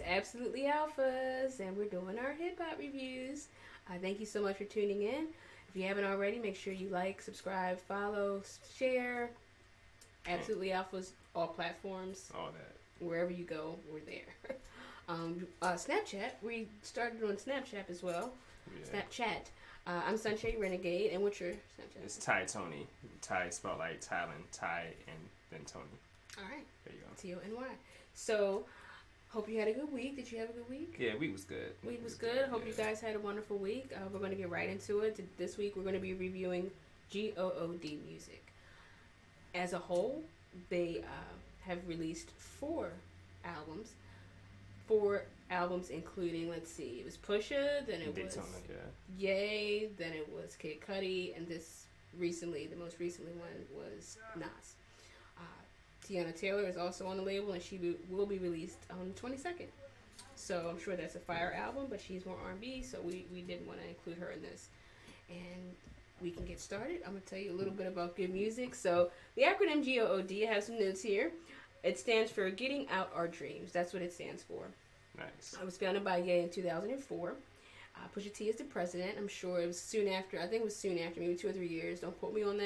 It's Absolutely Alphas, and we're doing our hip hop reviews. Thank you so much for tuning in. If you haven't already, make sure you like, subscribe, follow, share. Absolutely Alphas, all platforms. All that. Wherever you go, we're there. Snapchat, we started on Snapchat as well. Yeah. Snapchat. I'm Sunshade Renegade, and what's your Snapchat? It's Ty Tony. Ty spelled like Thailand, Ty, and then Tony. All right. There you go. T-O-N-Y. So, hope you had a good week. Did you have a good week? Yeah, week was good. Week was good. Hope you guys had a wonderful week. We're going to get right into it. This week, we're going to be reviewing G.O.O.D music. As a whole, they have released 4 albums. 4 albums including, let's see, it was Pusha, then it Daytona, was Ye, then it was Kid Cudi, and the most recently one was Nas. Tiana Taylor is also on the label, and she will be released on the 22nd. So I'm sure that's a fire album, but she's more R&B, so we didn't want to include her in this. And we can get started. I'm going to tell you a little bit about good music. So the acronym G.O.O.D, I have some notes here. It stands for Getting Out Our Dreams. That's what it stands for. Nice. It was founded by Ye in 2004. Pusha T is the president. I'm sure it was soon after, maybe 2 or 3 years, don't quote me on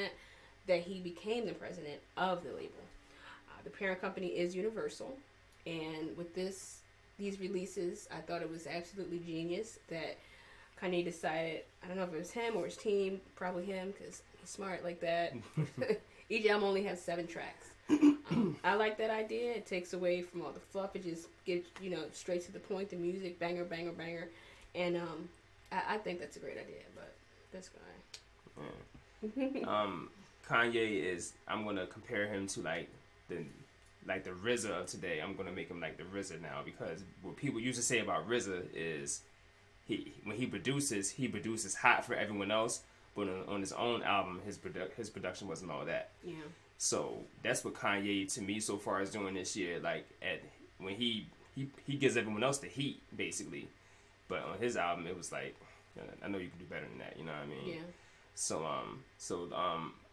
that he became the president of the label. The parent company is Universal. And with these releases, I thought it was absolutely genius that Kanye decided, I don't know if it was him or his team, probably him because he's smart like that. Each album only has 7 tracks. I like that idea. It takes away from all the fluff. It just gets, straight to the point. The music, banger, banger, banger. And I think that's a great idea, but that's fine. Yeah. Kanye is, I'm going to compare him to like the RZA of today. I'm going to make him like the RZA now, because what people used to say about RZA is when he produces hot for everyone else, but on his own album, his production wasn't all that. Yeah. So that's what Kanye, to me, so far is doing this year. Like when he gives everyone else the heat, basically, but on his album it was like, I know you can do better than that. You know what I mean? Yeah. So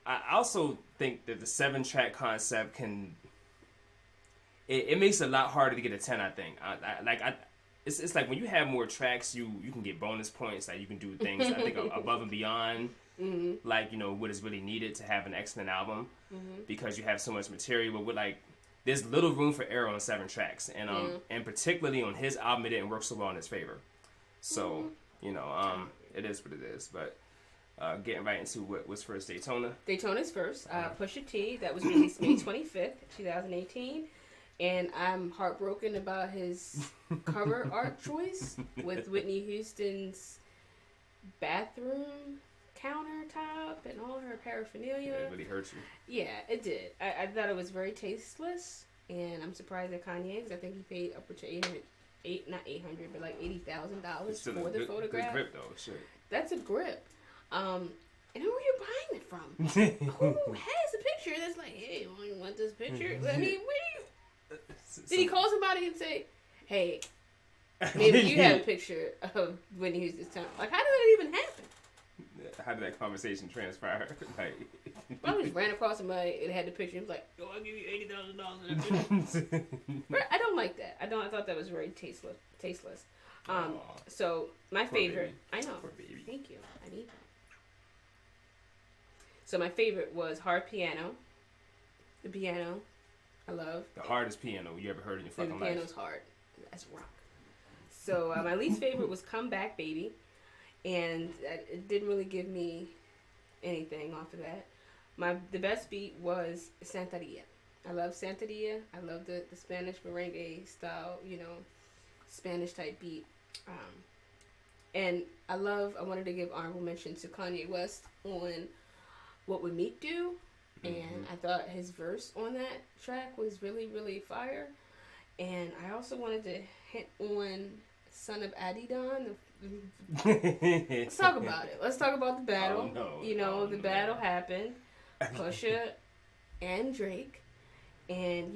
I also think that the 7-track concept it makes it a lot harder to get a 10. I think it's like when you have more tracks, you can get bonus points. Like you can do things I think above and beyond. Mm-hmm. Like, what is really needed to have an excellent album, because you have so much material. But with there's little room for error on 7 tracks, and particularly on his album, it didn't work so well in his favor. So it is what it is. But getting right into what was first, Daytona. Daytona's first. Pusha T, that was released May 25th, 2018. And I'm heartbroken about his cover art choice with Whitney Houston's bathroom countertop and all her paraphernalia. Yeah, it really hurt you. Yeah, it did. I thought it was very tasteless, and I'm surprised at Kanye, because I think he paid upward to not $800, but like $80,000 for the photograph. Good grip though, shit. That's a grip. And who are you buying it from? Who has a picture that's like, hey, you want this picture? I mean, did he call somebody and say, hey, maybe you have a picture of Whitney Houston's time? Like, how did that even happen? How did that conversation transpire? I just ran across somebody and had the picture. He was like, "Yo, I'll give you $80,000." I don't like that. I thought that was very tasteless. So my favorite. Baby. I know. Poor baby. Thank you. I need that. So my favorite was Hard Piano. The piano, I love. The hardest piano you ever heard in your fucking life. The piano's hard. That's rock. So my least favorite was Come Back Baby. And it didn't really give me anything off of that. The best beat was Santeria. I love Santeria. I love the Spanish merengue style, Spanish type beat. And I wanted to give honorable mention to Kanye West on What Would Meek Do. And I thought his verse on that track was really, really fire. And I also wanted to hit on Son of Adidon. Let's talk about it. Let's talk about the battle. The battle happened. Pusha and Drake. And,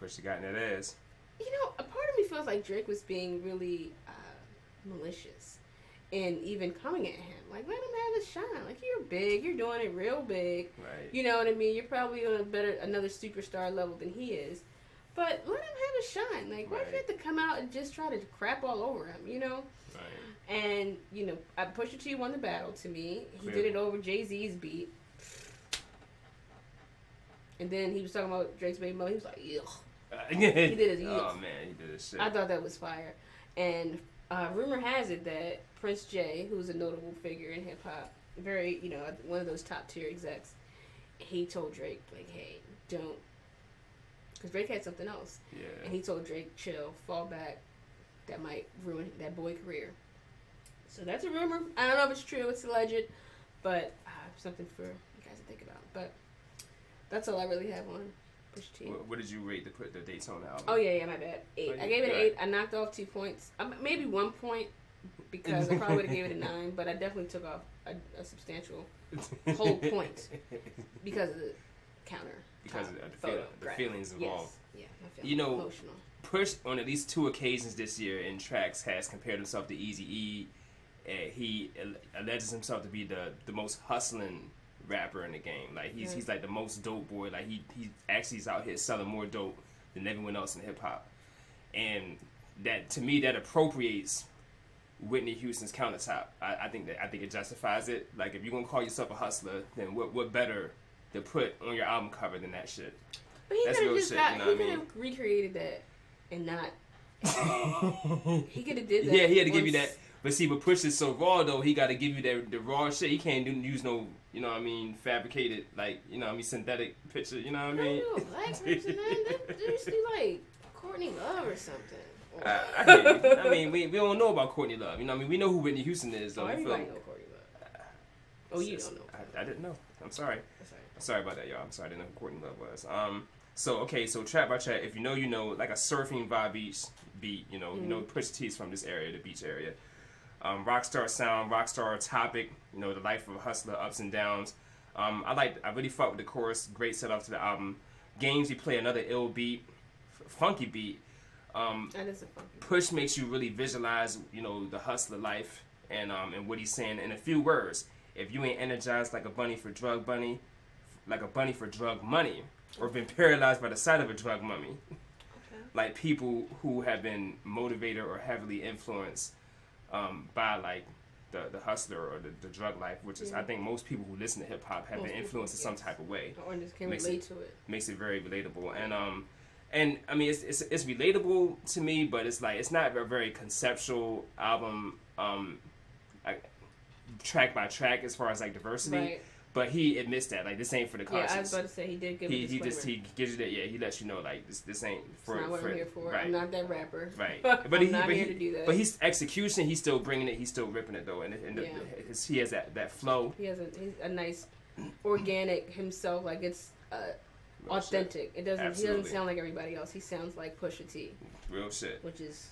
Pusha got in that ass. A part of me feels like Drake was being really malicious. And even coming at him. Like, let him have his shine. Like, you're big. You're doing it real big. Right. You know what I mean? You're probably on another superstar level than he is. But let him have a shine. Like, why do you Right. have to come out and just try to crap all over him, you know? Right. And, you know, Pusha T won the battle to me. He Clearly. did it over Jay-Z's beat. And then he was talking about Drake's baby mother. He was like, ugh. He did his Oh man, he did his shit. I thought that was fire. And rumor has it that Prince J, who's a notable figure in hip hop, very, you know, one of those top tier execs, he told Drake, like, hey, don't. Because Drake had something else. Yeah. And he told Drake, chill, fall back. That might ruin that boy career. So that's a rumor. I don't know if it's true. It's alleged. But something for you guys to think about. But that's all I really have on Pusha T. What did you rate the Daytona album? Oh, yeah, my bad. 8. Oh, yeah, I gave it an good. 8. I knocked off 2 points. Maybe 1 point because I probably would have gave it a 9. But I definitely took off a substantial whole point because of the counter. Because of photo, the right. feelings involved. Yes. Yeah, I feel You know, emotional. Push on at least 2 occasions this year in tracks has compared himself to Eazy-E. He alleges himself to be the most hustling rapper in the game. Like he's like the most dope boy. Like he actually is out here selling more dope than everyone else in hip hop. And that, to me, that appropriates Whitney Houston's Countertop. I think it justifies it. Like, if you're gonna call yourself a hustler, then what better to put on your album cover than that shit? But he That's could have real just shit, got, you know he what I could mean? have recreated that and not. He could have did that. Yeah, he had to give you once. that. But see, but Push is so raw though. He got to give you the raw shit. He can't use no, you know what I mean, fabricated, like, you know what I mean, synthetic picture. You know what I mean? I don't know, black person, man. They used to be like Courtney Love or something. Or, I hear you. I mean, we don't know about Courtney Love. You know what I mean? We know who Whitney Houston is though. oh, You feel everybody me? know Courtney Love. Oh, you don't know. I didn't know. I'm sorry. That's all right. Sorry about that, y'all. I'm sorry. I didn't know who Courtney Love was. So track by track, if you know, like a surfing vibe beat, you know, Pusha T's from this area, the beach area. Rockstar sound, rockstar topic, you know, the life of a hustler, ups and downs. I really fuck with the chorus. Great set off to the album. Games, you play another ill beat, funky beat. That is a funky. Push makes you really visualize, you know, the hustler life and what he's saying in a few words. If you ain't energized like a bunny for drug money, or been paralyzed by the sight of a drug mummy, Okay. like people who have been motivated or heavily influenced by like the hustler or the drug life, which is, I think most people who listen to hip hop have Most been people, influenced in some yes. type of way. Or just can Makes relate to it. Makes it very relatable, and I mean it's relatable to me, but it's like it's not a very conceptual album, track by track as far as like diversity. Right. But he admits that, like, this ain't for the conscious. Yeah, I was about to say he did give a He disclaimer. gives you that. Yeah, he lets you know, like, this ain't for. It's not what I'm here for. Right. I'm not that rapper. Right. I'm not here to do that. But he's execution. He's still bringing it. He's still ripping it though, and he has that flow. He's a nice, organic himself. Like it's authentic. It doesn't. Absolutely. He doesn't sound like everybody else. He sounds like Pusha T, Real shit. which is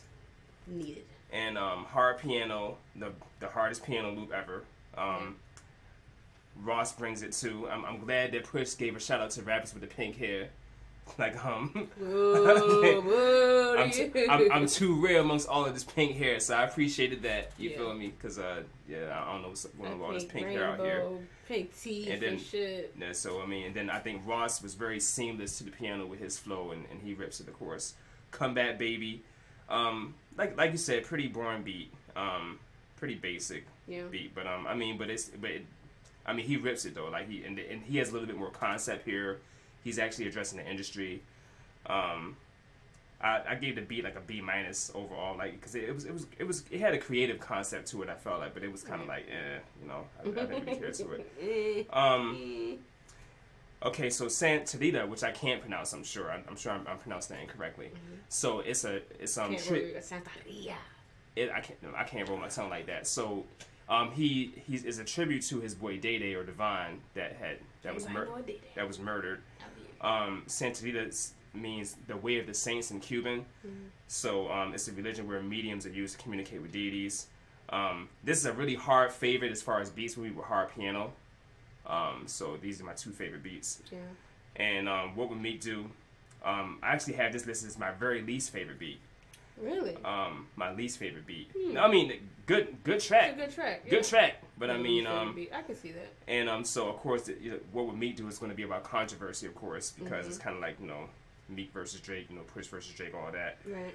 needed. And hard piano, the hardest piano loop ever. Ross brings it too. I'm glad that Push gave a shout out to rappers with the pink hair. Like I'm too rare amongst all of this pink hair, so I appreciated that. You feel me? Because I don't know what's going on with all this pink hair out here. Pink teeth and shit. Yeah, so I mean, and then I think Ross was very seamless to the piano with his flow, and he rips it, of course. Comeback Baby, like you said, pretty boring beat, pretty basic beat, but he rips it though. Like and he has a little bit more concept here. He's actually addressing the industry. I gave the beat like a B- overall, like because it had a creative concept to it. I felt like, but it was kind of like, I didn't really care to it. Okay, so Santeria, which I can't pronounce. I'm sure I'm pronouncing that incorrectly. Mm-hmm. So it's Santeria. I can't roll my tongue like that. So he is a tribute to his boy Day Day or Divine that was murdered. Santeria means the way of the saints in Cuban. Mm-hmm. So it's a religion where mediums are used to communicate with deities. This is a really hard favorite as far as beats with hard piano. So these are my 2 favorite beats. Yeah. And What Would Meek Do? I actually have this listed as my very least favorite beat. Really? My least favorite beat. I mean, good track. It's a good track. Yeah. Good track. But I can see that. And so of course, What Would Meek Do is going to be about controversy, of course, because it's kind of like Meek versus Drake, Push versus Drake, all that. Right.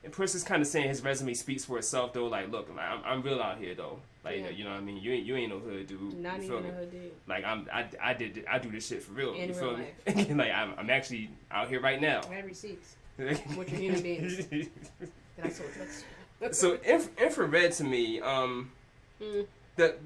And Push is kind of saying his resume speaks for itself, though. Like, look, like, I'm real out here, though. Like, you know what I mean? You ain't no hood dude. Not even a hood dude. Like, I do this shit for real. In you feel real me? life. Like, I'm actually out here right now. I have receipts. With your human beings. That I sold drugs. So infrared to me, the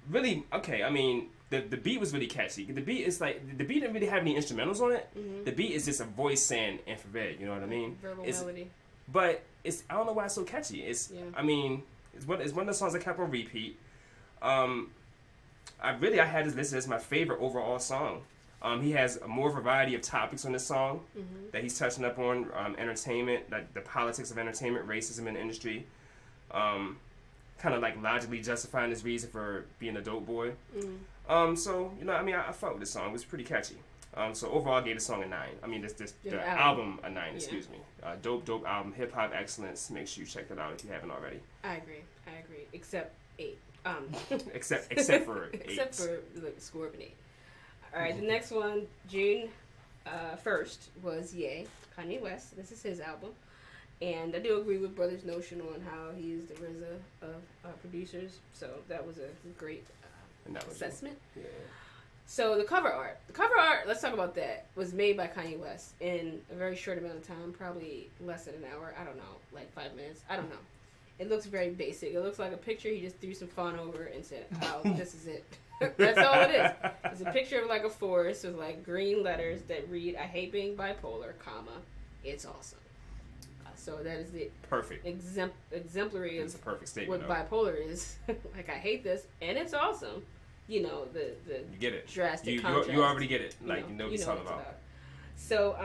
really okay. I mean, the beat was really catchy. The beat is like the beat didn't really have any instrumentals on it. Mm-hmm. The beat is just a voice saying infrared. You know what I mean? Verbal it's, melody. But I don't know why it's so catchy. I mean, it's one of the songs I kept on repeat. I had this listed as my favorite overall song. He has more variety of topics on this song that he's touching up on, entertainment, like the politics of entertainment, racism in the industry, kind of like logically justifying his reason for being a dope boy. So, I fought with this song. It was pretty catchy. So overall, I gave the song a 9. I mean, the album a 9, excuse me. Dope album, hip-hop excellence. Make sure you check that out if you haven't already. I agree. Except 8. Except for 8. Except for the score of an 8. All right, the next one, June 1st, was Ye, Kanye West. This is his album. And I do agree with Brother's notion on how he is the RZA of producers. So that was a great assessment. Yeah. So the cover art, let's talk about that, was made by Kanye West in a very short amount of time, probably less than an hour. I don't know, like 5 minutes. I don't know. It looks very basic. It looks like a picture he just threw some font over and said, oh, this is it. That's all it is. It's a picture of like a forest with like green letters that read, I hate being bipolar, comma, it's awesome. So that is the perfect exemplary it's of a perfect statement what bipolar is. Like, I hate this, and it's awesome. The you get it. Drastic contrast. You already get it. Like, you know what he's talking about. So,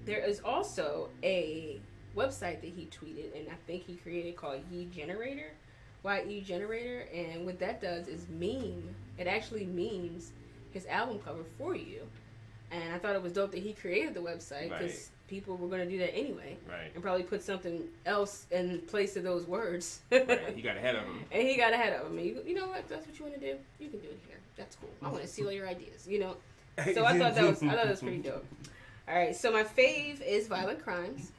there is also a website that he tweeted, and I think he created, called Ye Generator. YE Generator, and what that does is it actually memes his album cover for you. And I thought it was dope that he created the website, because people were going to do that anyway. Right. And probably put something else in place of those words. Right. He got ahead of him. And he got ahead of him. You know what? If that's what you want to do, you can do it here. That's cool. I want to steal your ideas, So I thought that was pretty dope. All right, so my fave is Violent Crimes.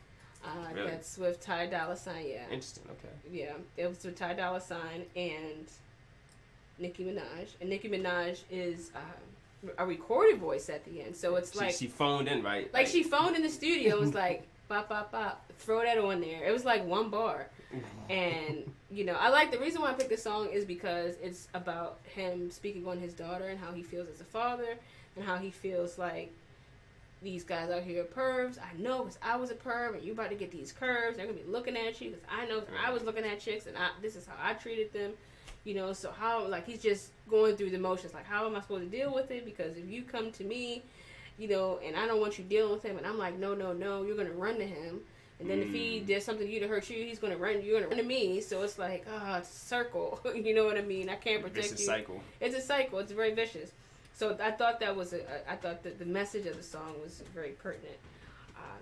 Really? That's with Ty Dolla $ign, yeah. Interesting, okay. Yeah, it was with Ty Dolla $ign and Nicki Minaj. And Nicki Minaj is a recorded voice at the end. So it's she phoned in, right? Like she phoned in the studio. It was like, bop, bop, bop. Throw that on there. It was like one bar. And, I like the reason why I picked this song is because it's about him speaking on his daughter and how he feels as a father and how he feels like these guys out here are pervs. I know, because I was a perv, and you about to get these curves. They're going to be looking at you, because I know I was looking at chicks, and this is how I treated them. So how, like, he's just going through the motions. Like, how am I supposed to deal with it? Because if you come to me, and I don't want you dealing with him, and I'm like, no, you're going to run to him. And then if he did something to you to hurt you, you're going to run to me. So it's like, it's a circle. You know what I mean? I can't protect you. It's a cycle. It's a cycle. It's very vicious. So I thought I thought that the message of the song was very pertinent,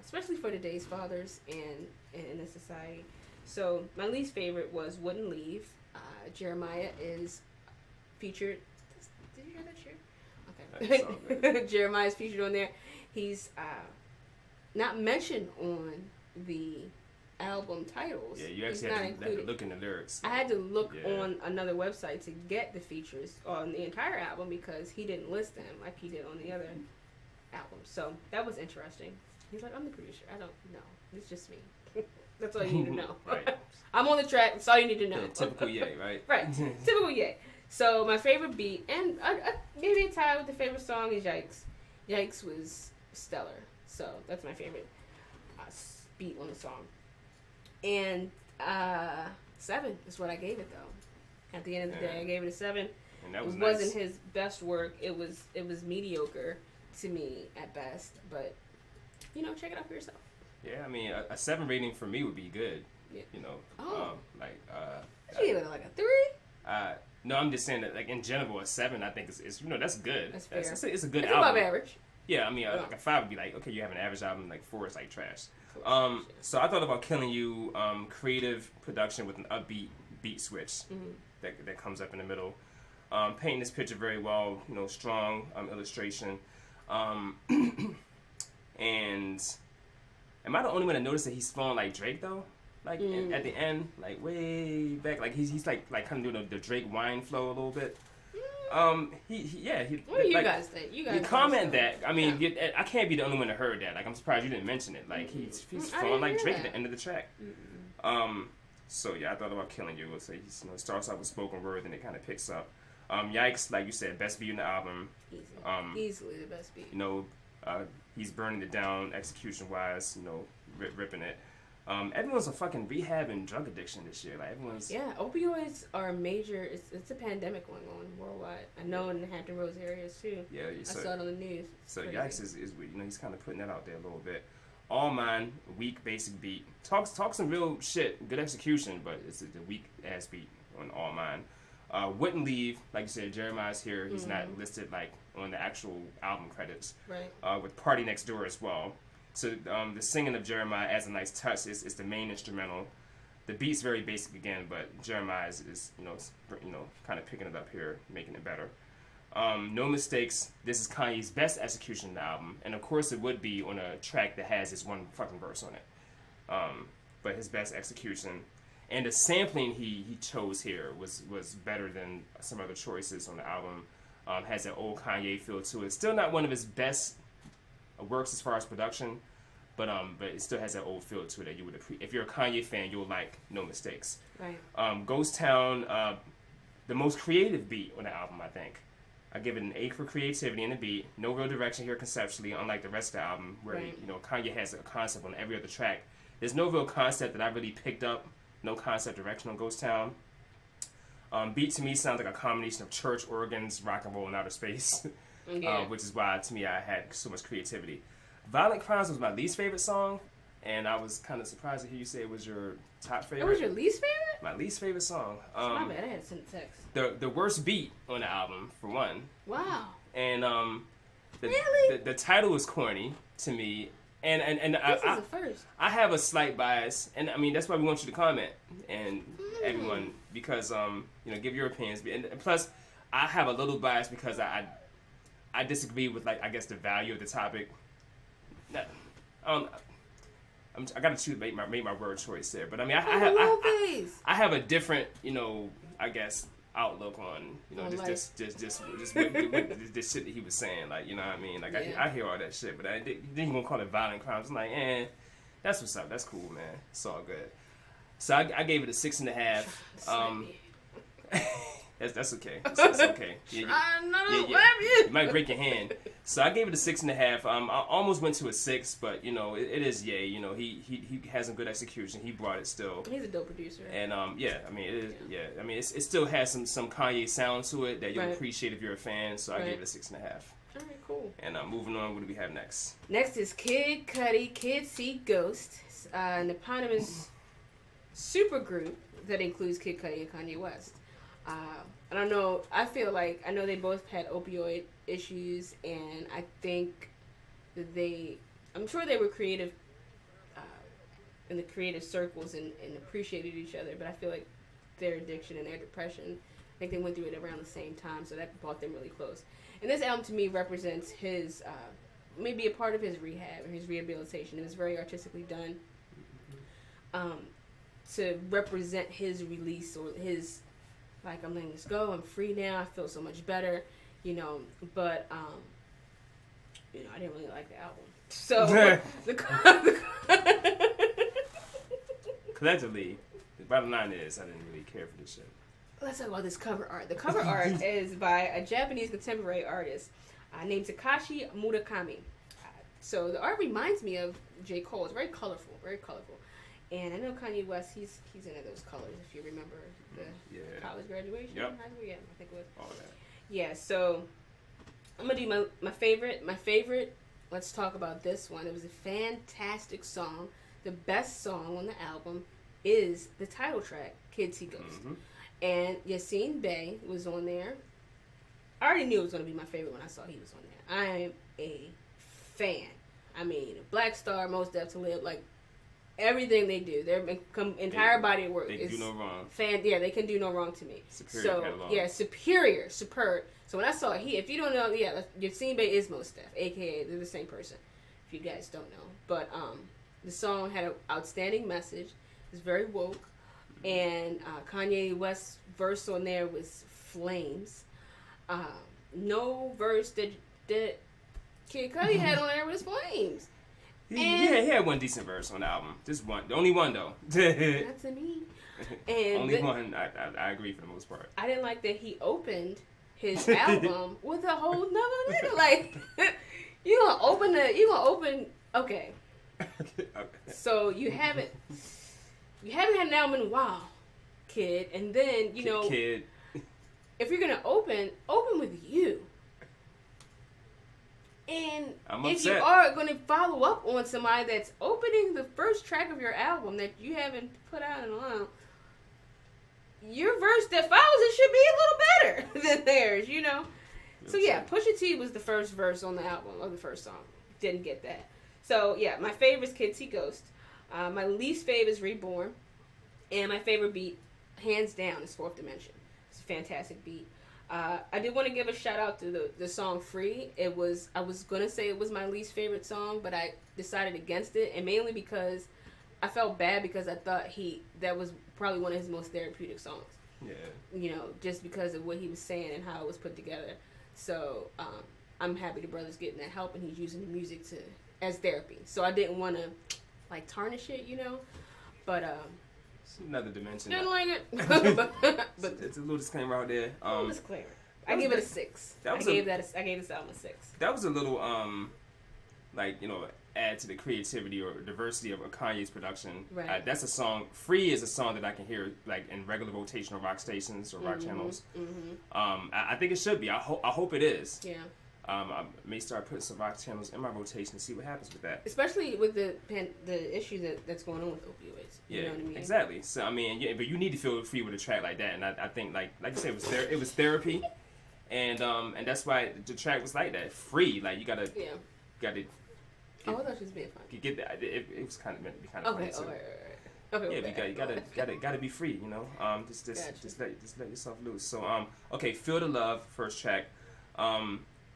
especially for today's fathers and in the society. So my least favorite was Wouldn't Leave. Jeremiah is featured. Did you hear that shit? Okay. Jeremiah is featured on there. He's not mentioned on the album titles. Yeah, you actually have to look in the lyrics. I had to look on another website to get the features on the entire album because he didn't list them like he did on the other album. So that was interesting. He's like, I'm the producer. I don't know. It's just me. That's all you need to know. Right. I'm on the track. That's all you need to know. Yeah, typical Ye, right? Right. Typical Ye. So my favorite beat, and maybe a tie with the favorite song, is Yikes. Yikes was stellar. So that's my favorite beat on the song. And 7 is what I gave it, though. At the end of the day, I gave it a 7. And that was it wasn't his best work. It was mediocre to me at best. But check it out for yourself. Yeah, I mean, a 7 rating for me would be good. Yeah. You gave it like a 3. No, I'm just saying that, like, in general, a 7, I think is that's good. That's fair. It's a good it's album. Above average. Yeah, I mean, like a 5 would be like, okay, you have an average album, like 4 is like trash. So I thought about Killing You, creative production with an upbeat beat switch that comes up in the middle. Painting this picture very well, strong illustration. And am I the only one that noticed that he's flowing like Drake though? Like at the end, like way back, like he's like kind of doing the Drake wine flow a little bit. What do you guys think? You guys comment that. I mean, I can't be the only one that heard that. Like, I'm surprised you didn't mention it. Like, he's flowing like Drake at the end of the track. So yeah, I thought about killing you. Let's say he starts out with spoken word, and it kind of picks up. Yikes, like you said, best beat in the album. Easily the best beat. He's burning it down execution wise. Ripping it. Everyone's a fucking rehab and drug addiction this year. Like everyone's. Yeah, opioids are a major. It's a pandemic going on worldwide. I know in the Hampton Roads areas too. Yeah, I saw it on the news. So Yikes is he's kind of putting that out there a little bit. All Mine, weak basic beat. Talks some real shit, good execution, but it's a weak ass beat on All Mine. Wouldn't Leave, like you said, Jeremiah's here. He's not listed like on the actual album credits. Right. With Party Next Door as well. So the singing of Jeremiah adds a nice touch. Is the main instrumental. The beat's very basic again, but Jeremiah is kind of picking it up here, making it better. No Mistakes. This is Kanye's best execution in the album, and of course it would be on a track that has his one fucking verse on it. But his best execution, and the sampling he chose here was better than some other choices on the album. Has that old Kanye feel to it. Still not one of his best works as far as production, but it still has that old feel to it that you would appreciate. If you're a Kanye fan, you'll like No Mistakes. Right. Ghost Town, the most creative beat on the album, I think. I give it an A for creativity in the beat. No real direction here conceptually, unlike the rest of the album, where Kanye has a concept on every other track. There's no real concept that I really picked up. No concept direction on Ghost Town. Beat to me sounds like a combination of church organs, rock and roll, and outer space. Which is why, to me, I had so much creativity. Violent Crimes was my least favorite song, and I was kind of surprised to hear you say it was your top favorite. It was your least favorite? My least favorite song. My bad, I had to send a text. The worst beat on the album, for one. Wow. And really? The title was corny to me, and this is the first. I have a slight bias, and I mean that's why we want you to comment and everyone, because give your opinions, and plus I have a little bias because I disagree with, like, I guess the value of the topic. I gotta choose make my word choice there, but I mean I have a different I guess outlook on this shit that he was saying, like, you know what I mean, like I hear all that shit, but then you gonna call it violent crimes. I'm like, that's what's up, that's cool, man, it's all good. So I gave it a 6.5. That's okay. It's okay. You might break your hand. So I gave it a 6.5. I almost went to a 6, but it is Ye. He has some good execution. He brought it still. He's a dope producer. And I mean it is. Yeah, I mean it still has some Kanye sound to it that you'll appreciate if you're a fan. So I gave it a 6.5. All right, cool. And moving on, what do we have next? Next is Kid Cudi, Kids See Ghost, an eponymous supergroup that includes Kid Cudi and Kanye West. I don't know. I feel like I know they both had opioid issues, and I think that I'm sure they were creative in the creative circles and appreciated each other. But I feel like their addiction and their depression, I think they went through it around the same time, so that brought them really close. And this album to me represents his maybe a part of his rehab or his rehabilitation. It was very artistically done to represent his release or his. Like, I'm letting this go. I'm free now. I feel so much better, But, I didn't really like the album. So, collectively, the bottom line is I didn't really care for this shit. Let's talk about this cover art. The cover art is by a Japanese contemporary artist named Takashi Murakami. So the art reminds me of G.O.O.D. It's very colorful, very colorful. And I know Kanye West, he's into those colors, if you remember the college graduation. Yep. I think it was. All that. Yeah, so I'm going to do my favorite. My favorite, let's talk about this one. It was a fantastic song. The best song on the album is the title track, Kids See Ghost. Mm-hmm. And Yassine Bey was on there. I already knew it was going to be my favorite when I saw he was on there. I am a fan. I mean, Black Star, Most Def to Live, like, Everything they do, their entire body of work They is do no wrong. they can do no wrong to me. Superior catalog. Yeah, superior, superb. So when I saw if you don't know, Yassine Bey is Mos Def, aka they're the same person. If you guys don't know, but the song had an outstanding message. It's very woke, and Kanye West's verse on there was flames. No verse that Kid Cudi had on there was flames. He had one decent verse on the album. Just one. The only one, though. Not to me. And only one. I agree for the most part. I didn't like that he opened his album with a whole nother nigga. Like, you gonna open. Okay. Okay. So you haven't had an album in a while, kid. And then, Kid. if you're gonna open with you. And if you are going to follow up on somebody that's opening the first track of your album that you haven't put out in a while, your verse that follows it should be a little better than theirs, So yeah, Pusha T was the first verse on the album, or the first song. Didn't get that. So yeah, my favorite is Kid See Ghost. My least favorite is Reborn. And my favorite beat, hands down, is Fourth Dimension. It's a fantastic beat. I did want to give a shout out to the song Free. I was going to say it was my least favorite song, but I decided against it, and mainly because I felt bad because I thought that was probably one of his most therapeutic songs. Yeah. Just because of what he was saying and how it was put together. So I'm happy the brother's getting that help, and he's using the music as therapy. So I didn't want to tarnish it, but it's another dimension. Didn't like it. but it's a little disclaimer out there. Disclaimer. I gave it a 6. I gave this album a 6. That was a little add to the creativity or diversity of Kanye's production. Right. That's a song. Free is a song that I can hear in regular rotational rock stations or rock channels. Mm-hmm. I think it should be. I hope it is. Yeah. I may start putting some rock channels in my rotation and see what happens with that. Especially with the issue that's going on with opioids. Yeah, you know what I mean? Exactly. So but you need to feel free with a track like that, and I think like you said, it was therapy, and that's why the track was like that, free. Like you gotta. I thought she was being funny. Get that. It was kind of meant to be kind of funny too. Okay. Yeah, you gotta be free. Just let yourself loose. So Feel the Love, first track.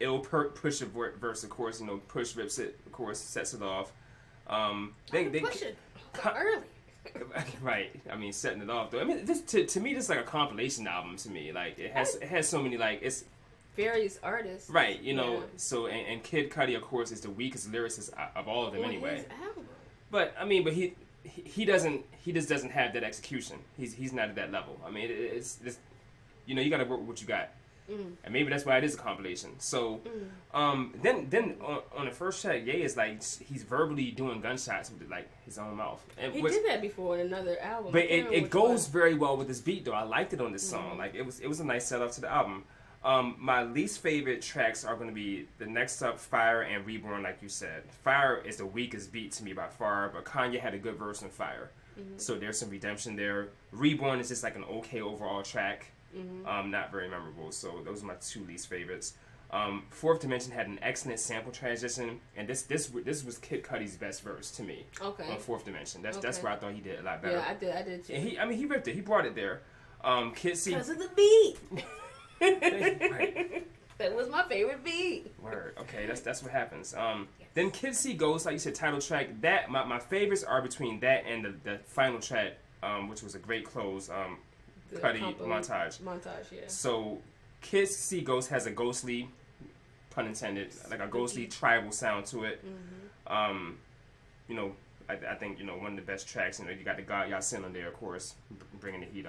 It'll push a verse, of course. Push rips it, of course, sets it off. They push it early. Right. Setting it off though. This to me, this is like a compilation album to me. Like it has so many it's various artists. Right. So and Kid Cudi, of course, is the weakest lyricist of all of them anyway. His album. But he just doesn't have that execution. He's not at that level. It's you got to work with what you got. Mm. And maybe that's why it is a compilation. So, then on the first track, Ye is he's verbally doing gunshots with his own mouth. And he did that before in another album. But it goes very well with this beat, though. I liked it on this song. It was a nice setup to the album. My least favorite tracks are going to be the next up, Fire and Reborn, like you said. Fire is the weakest beat to me by far, but Kanye had a good verse on Fire. Mm-hmm. So there's some redemption there. Reborn is just an okay overall track. Mm-hmm. Not very memorable, so those are my two least favorites. Fourth Dimension had an excellent sample transition, and this was Kid Cudi's best verse to me. Okay. On Fourth Dimension, that's where I thought he did a lot better. Yeah, I did too. And he ripped it. He brought it there. Kid C. Because of the beat. Right. That was my favorite beat. Word. Okay, that's what happens. Then Kid See Ghost, like you said, title track. That my favorites are between that and the final track, which was a great close. Cudi montage. Yeah. So, Kid See Ghost has a ghostly, pun intended, a ghostly tribal sound to it. Mm-hmm. I think one of the best tracks. You got the God Yasin on there, of course, bringing the heat.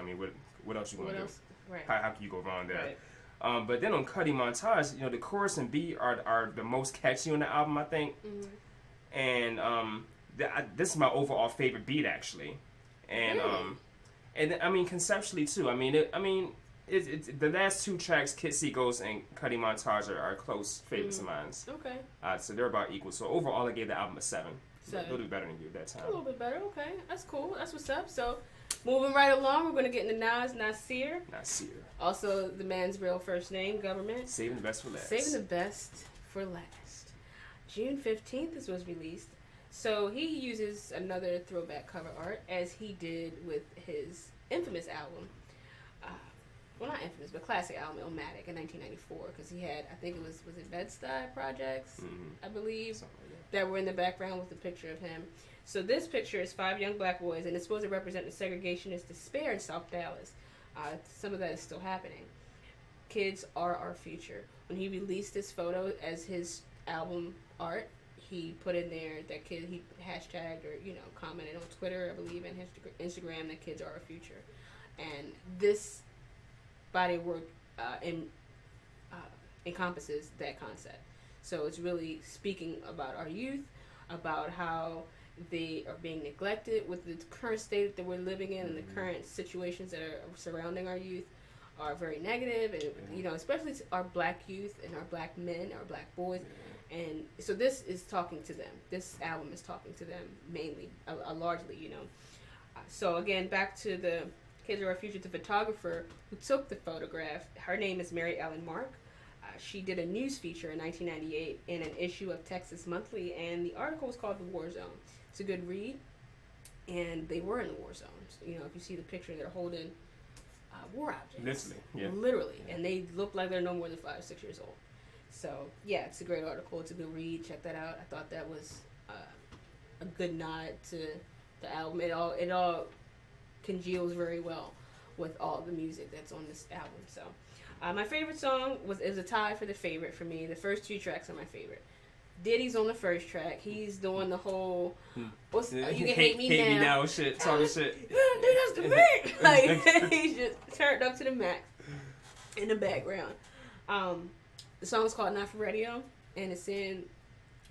What else you want to do? Right. How can you go wrong there? Right. But then on Cudi montage, the chorus and beat are the most catchy on the album, I think. Mm-hmm. And this is my overall favorite beat, actually. And really? And conceptually too. It's the last two tracks, Kid See Ghost and Cudi Montage, are close favorites of mine. Okay. So they're about equal. So overall, I gave the album a 7. 7. A little bit better than you at that time. A little bit better. Okay, that's cool. That's what's up. So moving right along, we're gonna get into Nasir. Also, the man's real first name, Government. Saving the best for last. June 15th, this was released. So he uses another throwback cover art as he did with his infamous album. Well, not infamous, but classic album, Illmatic, in 1994, because he had, I think it was it Bed-Stuy projects, I believe, that were in the background with a picture of him. So this picture is 5 young black boys, and it's supposed to represent the segregationist despair in South Dallas. Some of that is still happening. Kids are our future. When he released this photo as his album art, he put in there that kid, he hashtagged or, commented on Twitter, I believe, and Instagram that kids are our future. And this body of work encompasses that concept. So it's really speaking about our youth, about how they are being neglected with the current state that we're living in, and the current situations that are surrounding our youth are very negative, and especially to our black youth and our black men, our black boys. And so this is talking to them. This album is talking to them mainly, largely, So again, back to the Kids Are Our Future, the photographer who took the photograph, her name is Mary Ellen Mark. She did a news feature in 1998 in an issue of Texas Monthly, and the article was called The War Zone. It's a good read, and they were in the war zones. If you see the picture, they're holding war objects. Literally. And they look like they're no more than 5 or 6 years old. So, yeah, it's a great article. It's a good read. Check that out. I thought that was a good nod to the album. It all congeals very well with all the music that's on this album. So, my favorite song is a tie for the favorite for me. The first 2 tracks are my favorite. Diddy's on the first track. He's doing the whole, you can hate me now shit, talking shit. That's the beat. Like, he's just turned up to the max in the background. The song is called Not For Radio, and it's saying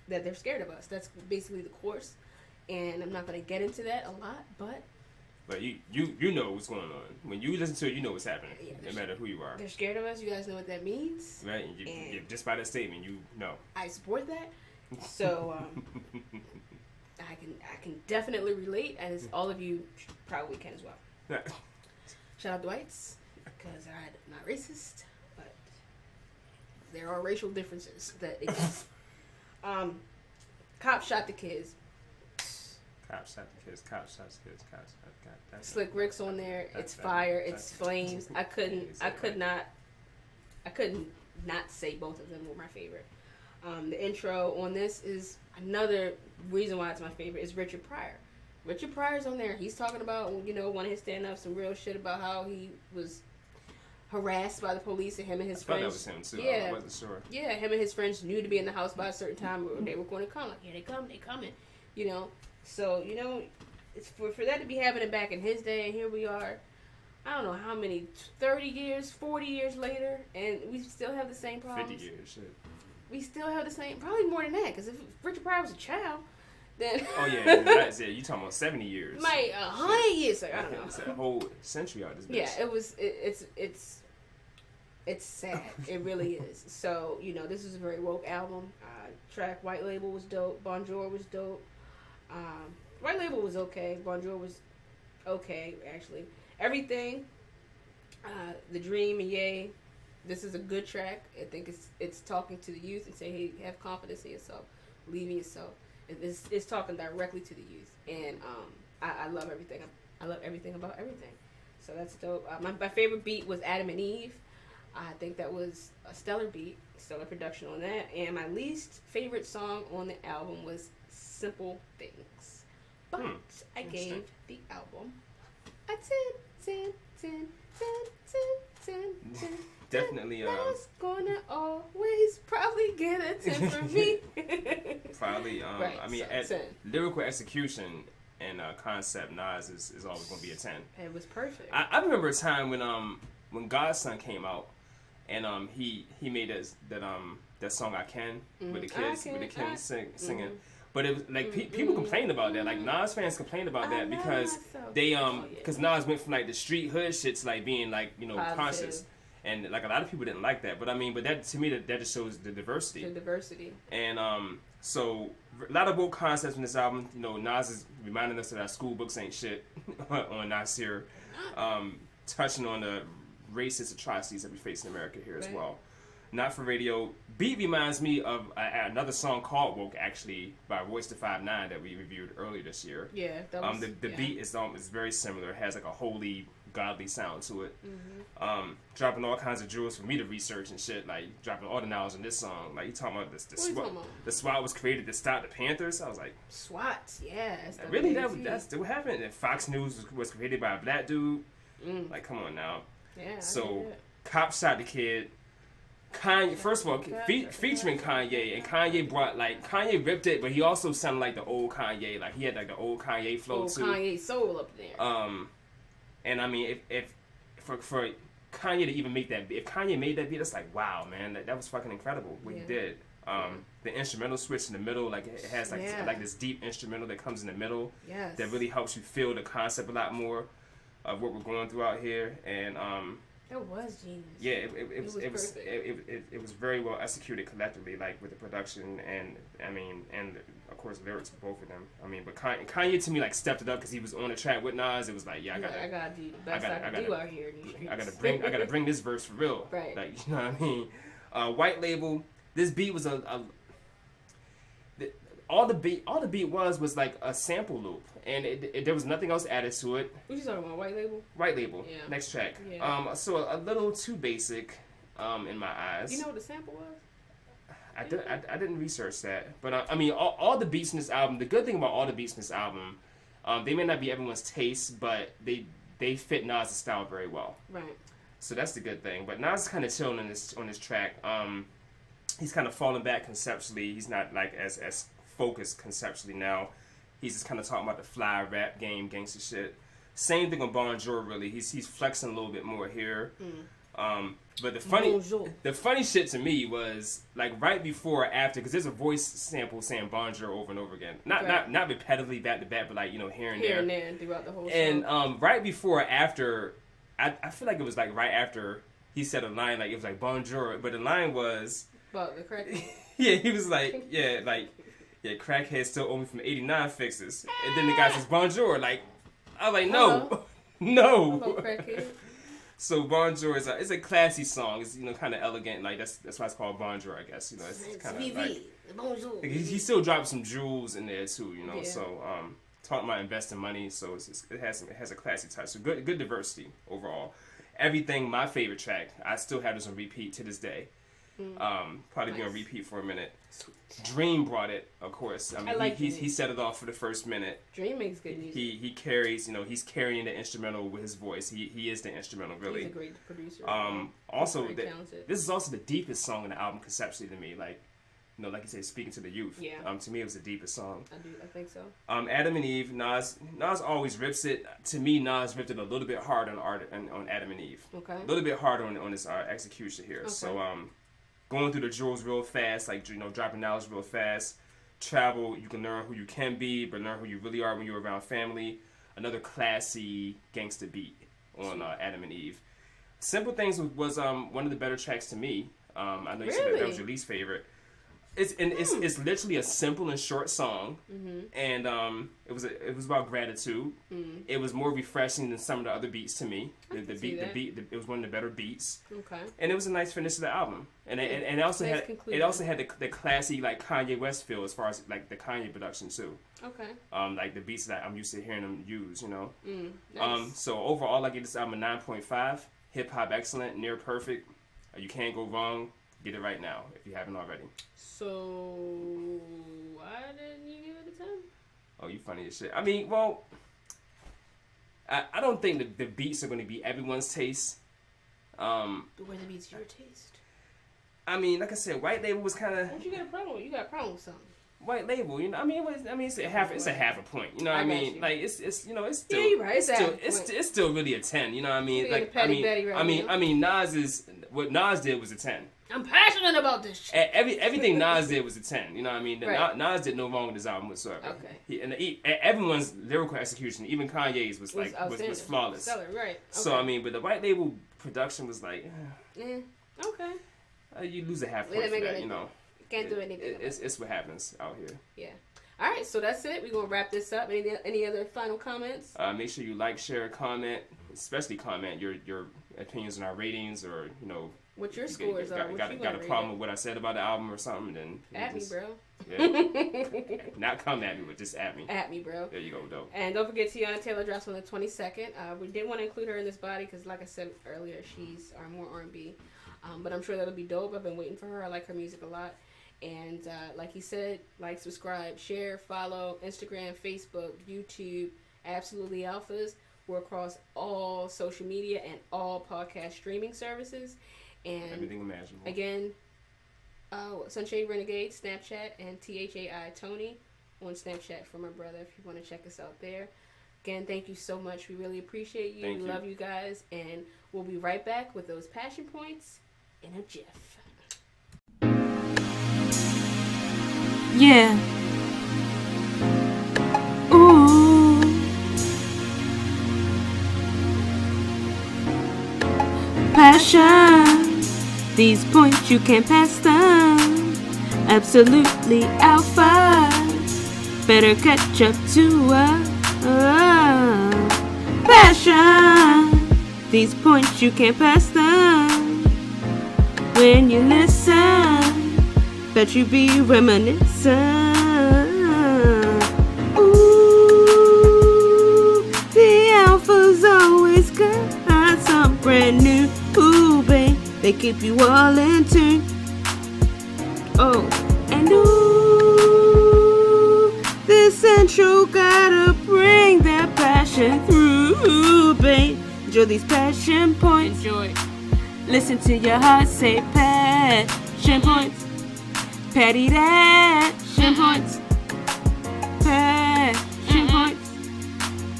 that they're scared of us. That's basically the chorus, and I'm not going to get into that a lot, but you know what's going on. When you listen to it, you know what's happening, no matter who you are. They're scared of us. You guys know what that means. Right? And just by that statement, you know. I support that. So, I can definitely relate, as all of you probably can as well. Shout out Dwight's, because I'm not racist, but there are racial differences that exist. Cop shot the kids. Cops shot the kids. Cops shot the kids. Cops shot the kids. Slick Rick's on there. It's fire. It's flames. I could not say both of them were my favorite. The intro on this is another reason why it's my favorite. Is Richard Pryor. Richard Pryor's on there. He's talking about one of his stand-ups, some real shit about how he was harassed by the police, and him and his friends. I thought that was him too. Yeah, I wasn't sure. Yeah, him and his friends knew to be in the house by a certain time, or they were going to come. Like, yeah, they coming. So, it's for that to be happening back in his day, and here we are, I don't know how many, 30 years, 40 years later, and we still have the same problems. 50 years, shit. We still have the same, probably more than that, because if Richard Pryor was a child, then... Oh, yeah, that's it. You're talking about 70 years. Like, 100 years, like, I don't know. It's a whole century out of this bitch. Yeah, it's sad. It really is. So, this is a very woke album. Track White Label was dope. Bonjour was dope. White Label was okay. Bonjour was okay, actually. Everything, The Dream and Yay, this is a good track. I think it's talking to the youth and saying, hey, have confidence in yourself. Believe in yourself. It's talking directly to the youth. And I love everything. I love everything about everything. So that's dope. My favorite beat was Adam and Eve. I think that was a stellar beat, stellar production on that. And my least favorite song on the album was Simple Things. But I gave the album a 10. Definitely. That's gonna always probably get a 10 from me. Probably. Right, I mean, lyrical execution and concept, Nas is always gonna be a 10. It was perfect. I remember a time when Godson came out, and he made that song I Can with the kids singing. Mm-hmm. But it was like people complained about that. Like Nas fans complained about that because they because Nas went from like the street hood shit to like being like conscious, and like a lot of people didn't like that. But that to me that just shows the diversity. And so a lot of woke concepts in this album. Nas is reminding us that our school books ain't shit on Nasir, touching on the racist atrocities that we face in America here as well. Not for radio. Beat reminds me of another song called "Woke," actually by Royce da 5'9" that we reviewed earlier this year. Yeah, that was, the beat is very similar. It has like a holy, godly sound to it. Dropping all kinds of jewels for me to research and shit. Like dropping all the knowledge in this song. Like you talking about this? The SWAT was created to stop the Panthers. I was like, SWAT, yeah. Really? That's what happened. And Fox News was created by a black dude. Like, come on now. Yeah. So, cop shot the kid. Kanye, first of all, featuring Kanye, and Kanye ripped it, but he also sounded like the old Kanye, like he had like the old Kanye flow too. Kanye soul up there. And I mean, if for Kanye to even make that, if Kanye made that beat, that's like wow, man, that was fucking incredible what he did. The instrumental switch in the middle, like it has like this deep instrumental that comes in the middle, that really helps you feel the concept a lot more of what we're going through out here, and that was genius. Yeah, it was very well executed collectively, like with the production and of course lyrics of both of them. I mean, but Kanye to me like stepped it up because he was on the track with Nas. It was like, yeah, I gotta do the best I can do out here in these streets. I gotta bring this verse for real. Right. Like, you know what I mean? White Label. This beat was all the beat was like a sample loop, and there was nothing else added to it. What you talking about, White Label? White Label. Yeah. Next track. Yeah. So a little too basic, in my eyes. You know what the sample was? I didn't research that, but I mean all the beats in this album. The good thing about all the beats in this album, they may not be everyone's taste, but they fit Nas' style very well. Right. So that's the good thing. But Nas is kind of chilling on this track. He's kind of falling back conceptually. He's not like as focused conceptually now. He's just kind of talking about the fly rap game, gangster shit. Same thing on Bonjour, really. He's flexing a little bit more here. But the funny shit to me was like right before or after, because there's a voice sample saying Bonjour over and over again. Not repetitively back to back, but like, you know, here and there throughout the whole show. And right before or after, I feel like it was like right after he said a line, like it was like Bonjour, but the line was about the crack. Yeah, he was like, yeah, crackheads still owe me from 89 fixes. And then the guy says, Bonjour. Like, I was like, no. No. Hello, crackhead. So Bonjour is a classy song. It's, you know, kind of elegant. Like, that's why it's called Bonjour, I guess. You know, it's kind of like... Bonjour. Like, he still dropped some jewels in there, too, you know. Yeah. So, talking about investing money, so it has a classy touch. So good diversity overall. Everything, my favorite track, I still have this on repeat to this day. Probably be on repeat for a minute. Dream brought it, of course. I mean, he set it off for the first minute. Dream makes good music. He carries, you know, he's carrying the instrumental with his voice. He is the instrumental, really. He's a great producer. Also, this is also the deepest song in the album conceptually to me. Like, you know, like you said, speaking to the youth. Yeah. To me, it was the deepest song. I think so. Adam and Eve. Nas always rips it. To me, Nas ripped it a little bit hard on Adam and Eve. Okay. A little bit harder on his execution here. Okay. So going through the jewels real fast, like, you know, dropping knowledge real fast. Travel, you can learn who you can be, but learn who you really are when you're around family. Another classy gangster beat on Adam and Eve. Simple Things was one of the better tracks to me. I know you said that was your least favorite. It's literally a simple and short song, and it was about gratitude. It was more refreshing than some of the other beats to me. The beat, it was one of the better beats. Okay. And it was a nice finish to the album, and it also had the classy like Kanye West feel as far as like the Kanye production too. Okay. Like the beats that I'm used to hearing them use, you know. Nice. So overall, I give this album a 9.5. Hip hop excellent, near perfect. You can't go wrong. Get it right now if you haven't already. So, why didn't you give it a 10? Oh, you funny as shit. I mean, well, I don't think the beats are going to be everyone's taste. Were the beats your taste? I mean, like I said, White Label was kind of... What you got a problem with? You got a problem with something. White Label, you know. I mean, it's a half a point. You know what I mean? Like it's you know, it's still you're right. it's still really a 10. You know what I mean? Like I mean, what Nas did was a 10. I'm passionate about this shit. Everything Nas did was a 10. You know what I mean? Right. Nas did no wrong with this album whatsoever. Okay. Everyone's lyrical execution, even Kanye's, was flawless. Stellar, right. Okay. So I mean, but the White Label production was like, okay. You lose a half point for that, you know. Can't do anything. It's what happens out here. Yeah. All right, so that's it. We're gonna wrap this up. Any other final comments? Make sure you like, share, comment, especially comment your opinions on our ratings, or you know what your scores are. Got a problem with what I said about the album or something? Then at me, bro. Yeah. Not come at me, but just at me. At me, bro. There you go, dope. And don't forget Tiana Taylor drops on the 22nd. We didn't want to include her in this body because, like I said earlier, she's more R&B. But I'm sure that'll be dope. I've been waiting for her. I like her music a lot. And like he said, like, subscribe, share, follow, Instagram, Facebook, YouTube, Absolutely Alphas. We're across all social media and all podcast streaming services. And everything imaginable. Again, Sunshade Renegade, Snapchat, and THAI Tony on Snapchat for my brother if you want to check us out there. Again, thank you so much. We really appreciate you. We love you guys. And we'll be right back with those passion points in a jiff. Yeah. Ooh. Passion. These points you can't pass them. Absolutely alpha. Better catch up to us. Passion. These points you can't pass them. When you listen, bet you be reminiscent. Ooh, the alphas always got some brand new. Ooh, babe, they keep you all in tune. Oh, and ooh, this intro gotta bring that passion through, babe. Enjoy these passion points. Enjoy. Listen to your heart say passion points. Patty that passion points. Passion points.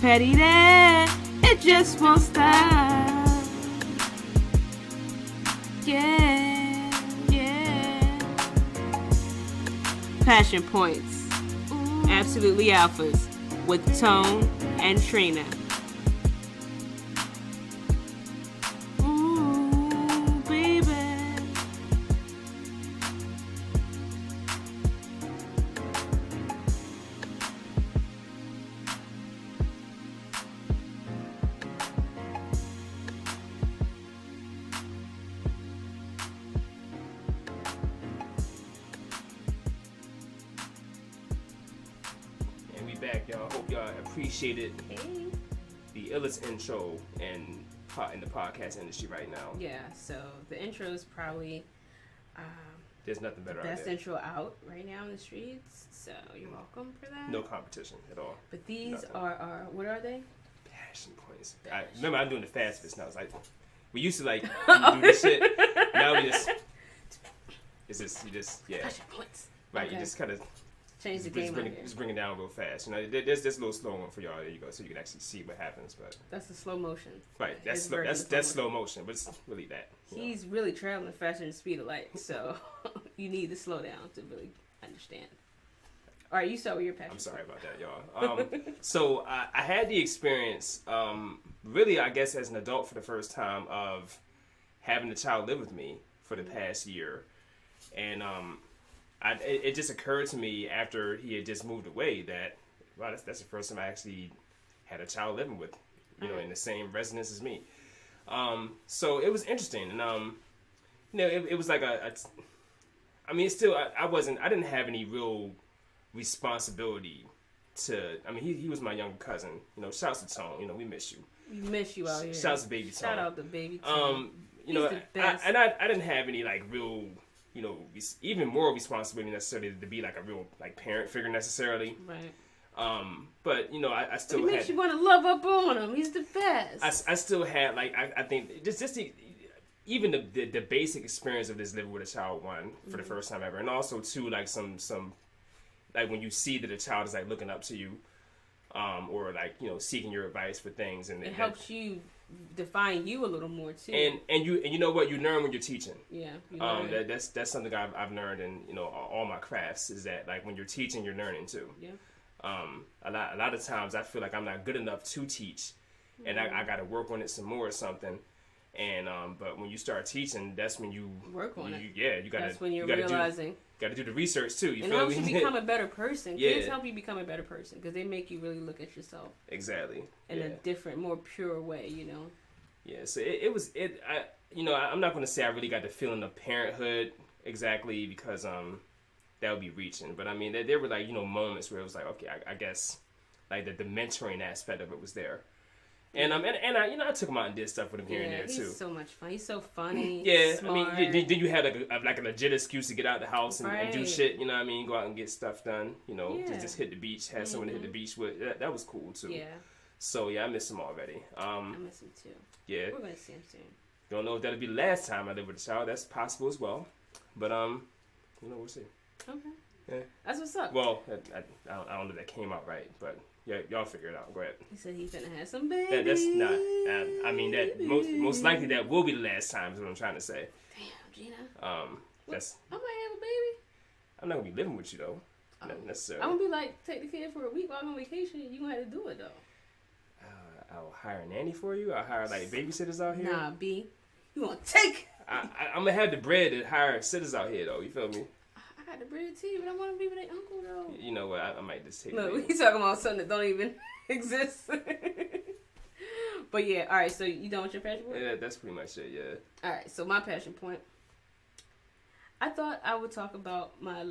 Patty that it just won't stop. Yeah, yeah. Passion points. Absolutely Alphas with Tone and Trina. Appreciated the illest intro in the podcast industry right now. Yeah, so the intro is probably there's nothing better. Best intro out right now in the streets. So you're welcome for that. No competition at all. But these are our, what are they? Passion points. I remember I'm doing the fast bits now. It's like we used to like do this shit. Now we just Passion points. Right, okay. You just kind of change the game. Just bring it down real fast. You know, there's this little slow one for y'all. There you go, so you can actually see what happens. But that's the slow motion. Right, that's slow motion, but it's really that. He's really traveling faster than the speed of light, so you need to slow down to really understand. All right, you start with your passion. I'm sorry about that, y'all. So I had the experience, really, I guess, as an adult for the first time of having a child live with me for the past year, and it just occurred to me after he had just moved away that, wow, that's the first time I actually had a child living with, in the same residence as me. So it was interesting, and it was like it's still I didn't have any real responsibility to. I mean, he was my younger cousin. Shouts to Tone. We miss you. We miss you out here. Shouts to Baby Tone. Shout out to Baby Tone. I didn't have any like real. Even more responsibility necessarily to be like a real like parent figure necessarily. Right. But I still makes you want to love up on him. He's the best. I still had like I think just even the basic experience of this living with a child for the first time ever, and also too like some like when you see that a child is like looking up to you, or like seeking your advice for things, and it helps you define you a little more too. And you know what you learn when you're teaching. Yeah. That's something I've learned in all my crafts is that like when you're teaching you're learning too. Yeah. A lot of times I feel like I'm not good enough to teach, and I got to work on it some more or something. And but when you start teaching, that's when you work on it. Yeah, you got to. That's when you're realizing. Got to do the research too. It helps you become a better person. Yeah. Kids help you become a better person because they make you really look at yourself. Exactly. In a different, more pure way, Yeah, so I'm not going to say I really got the feeling of parenthood exactly because that would be reaching. But I mean, there were like, moments where it was like, okay, I guess like the mentoring aspect of it was there. And I took him out and did stuff with him here and there too. He's so much fun. He's so funny. Yeah, smart. I mean, then you had like a legit excuse to get out of the house and do shit. You know what I mean? Go out and get stuff done. Just hit the beach. Had someone to hit the beach with. That was cool too. Yeah. So yeah, I miss him already. I miss him too. Yeah. We're gonna see him soon. Don't know if that'll be the last time I live with a child. That's possible as well. But we'll see. Okay. Yeah. That's what's up. Well, I don't know if that came out right, but. Yeah, y'all figure it out. Go ahead. He said he's gonna have some babies. That's not. I mean, that most likely that will be the last time. Is what I'm trying to say. Damn, Gina. That's. I might have a baby. I'm not gonna be living with you though. Not necessarily. I'm gonna be like, take the kid for a week while I'm on vacation. You gonna have to do it though. I'll hire a nanny for you. I'll hire like babysitters out here. Nah, B. You gonna take? I'm gonna have the bread to hire sitters out here though. You feel me? I got the bread too, but I want to be with their uncle though. You know what? I might just take. Look, we talking about something that don't even exist. But yeah, all right. So you done with your passion point? Yeah, that's pretty much it. Yeah. All right. So my passion point. I thought I would talk about my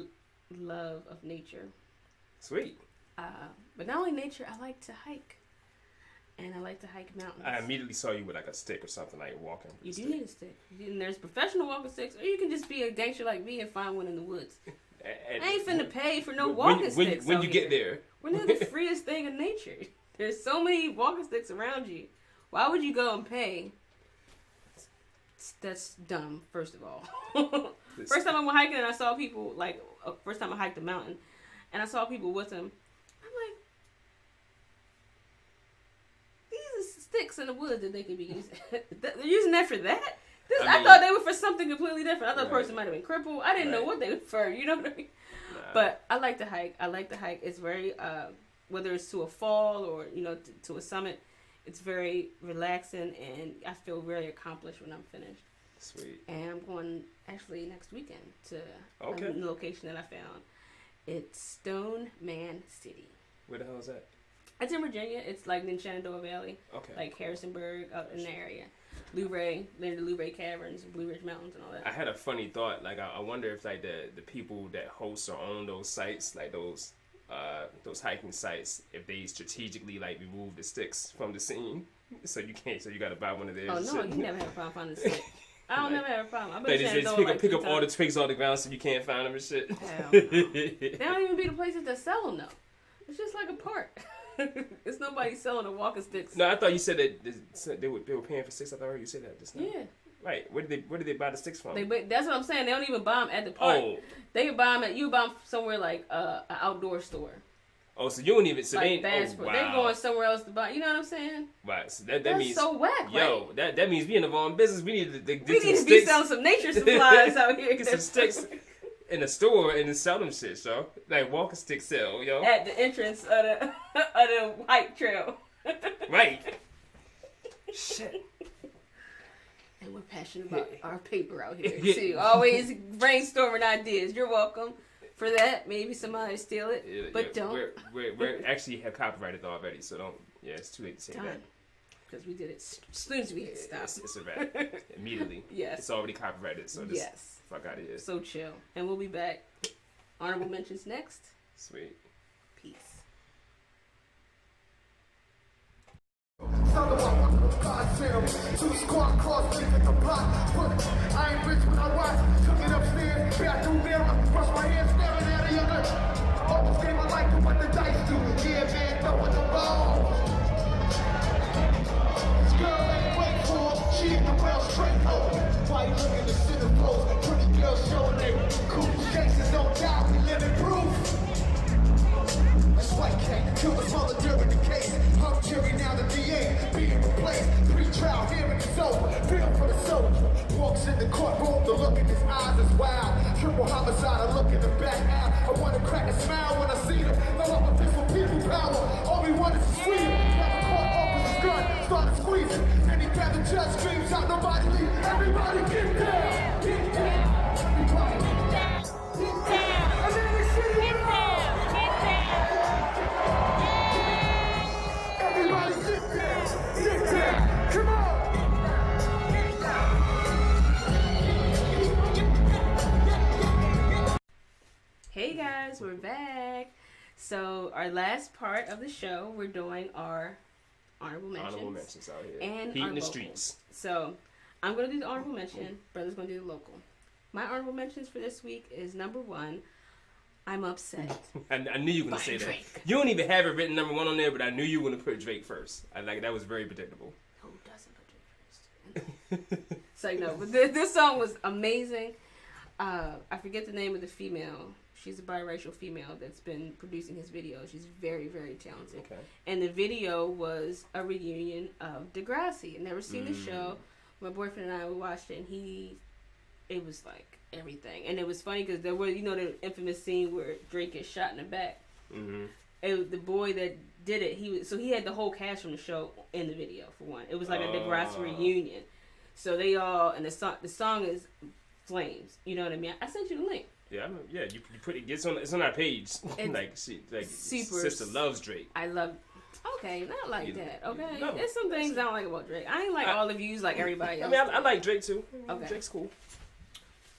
love of nature. Sweet. But not only nature, I like to hike. And I like to hike mountains. I immediately saw you with like a stick or something, like walking. You do need a stick. And there's professional walking sticks, or you can just be a gangster like me and find one in the woods. I ain't finna pay for no walking sticks. When you get there. We're not the freest thing in nature. There's so many walking sticks around you. Why would you go and pay? That's dumb, first of all. First time I went hiking and I saw people, first time I hiked a mountain, and I saw people with them. Sticks in the woods that they could be using. They're using that for that? I thought they were for something completely different. I thought the person might have been crippled. I didn't know what they were for. You know what I mean? Nah. But I like to hike. It's very, whether it's to a fall or, to a summit, it's very relaxing and I feel very accomplished when I'm finished. Sweet. And I'm going actually next weekend to a location that I found. It's Stone Man City. Where the hell is that? It's in Virginia. It's like in Shenandoah Valley. Okay. Like Harrisonburg, out in the area. Near the Luray Caverns, Blue Ridge Mountains and all that. I had a funny thought. Like, I wonder if, like, the people that host or own those sites, like those hiking sites, if they strategically, like, remove the sticks from the scene. So you got to buy one of theirs. Oh, no, you never have a problem finding the stick. I don't never have a problem. I've been they just pick up all the twigs off the ground so you can't find them and shit. Hell no. They don't even be the places that sell them, though. It's just like a park. It's nobody selling the walking sticks. No, I thought you said that they were paying for sticks. I thought I heard you say that just now. Yeah. Right. Where did they buy the sticks from? That's what I'm saying. They don't even buy them at the park. Oh. They would buy them you buy them somewhere like an outdoor store. Oh, so you don't even. So like wow. They're going somewhere else to buy. You know what I'm saying? Right. So that That's means so whack. Yo, right? that means we in the wrong business. We need to be selling some nature supplies out here. Get some sticks in the store and then sell them shit, yo. Like walking stick sell, yo. At the entrance of the hike trail. Right. Shit. And we're passionate about our paper out here too. Always brainstorming ideas. You're welcome for that. Maybe somebody steal it, but don't. We're actually have copyrighted already, so don't. Yeah, it's too late to say that. Because we did it as soon as we hit stop. It's a wrap. Immediately. Yes. It's already copyrighted, so just fuck out of here. So chill. And we'll be back. Honorable mentions next. Sweet. Peace. Two squad cross at the block. I ain't rich when I watch. Took it upstairs, back through mirror. Brush my hands, staring at a younger. Almost gave my life to what the dice do. Yeah, man, throwing the ball. This girl ain't wait for. She hit the well straight home. Why you looking to sit in pose? Pretty girls showing they cool cases, no doubt. We living proof. That's white cake. Kill his mother during the case. Pump jury now the DA being replaced. Pre-trial hearing is over. Feel for the soldier. Walks in the courtroom, the look in his eyes is wild. Triple homicide, I look in the back out. I want to crack a smile when I see them. No up a for people power. All we want is to see him. Now the court opens his gun, started squeezing. And he grabbed the judge, screams out, nobody leave. Everybody get down, get down. Everybody get down, get down. And then we see you down, get down. Everybody get down, get down. Come on. Yes, we're back. So our last part of the show, we're doing our honorable mentions out here. and Heat our in the local. streets. So I'm gonna do the honorable mention. Brother's gonna do the local. My honorable mentions for this week is number 1. I'm upset. I knew you were gonna By say that. Drake. You don't even have it written number 1 on there, but I knew you were gonna put Drake first. That was very predictable. Who doesn't put Drake first? So no, but this song was amazing. I forget the name of the female. She's a biracial female that's been producing his videos. She's very, very talented. Okay. And the video was a reunion of Degrassi. I've never seen the show. My boyfriend and I, we watched it, and it was like everything. And it was funny because there was, the infamous scene where Drake gets shot in the back. Mm-hmm. The boy that did it, he had the whole cast from the show in the video, for one. It was like a Degrassi reunion. So they all, and the song is Flames. You know what I mean? I sent you the link. Yeah, you put it. It's on our page. Super. Sister loves Drake. I love. Okay, not like that. Okay, No. there's some things I don't like about Drake. I ain't like all of yous like everybody else. I mean, I like Drake too. Okay. Drake's cool.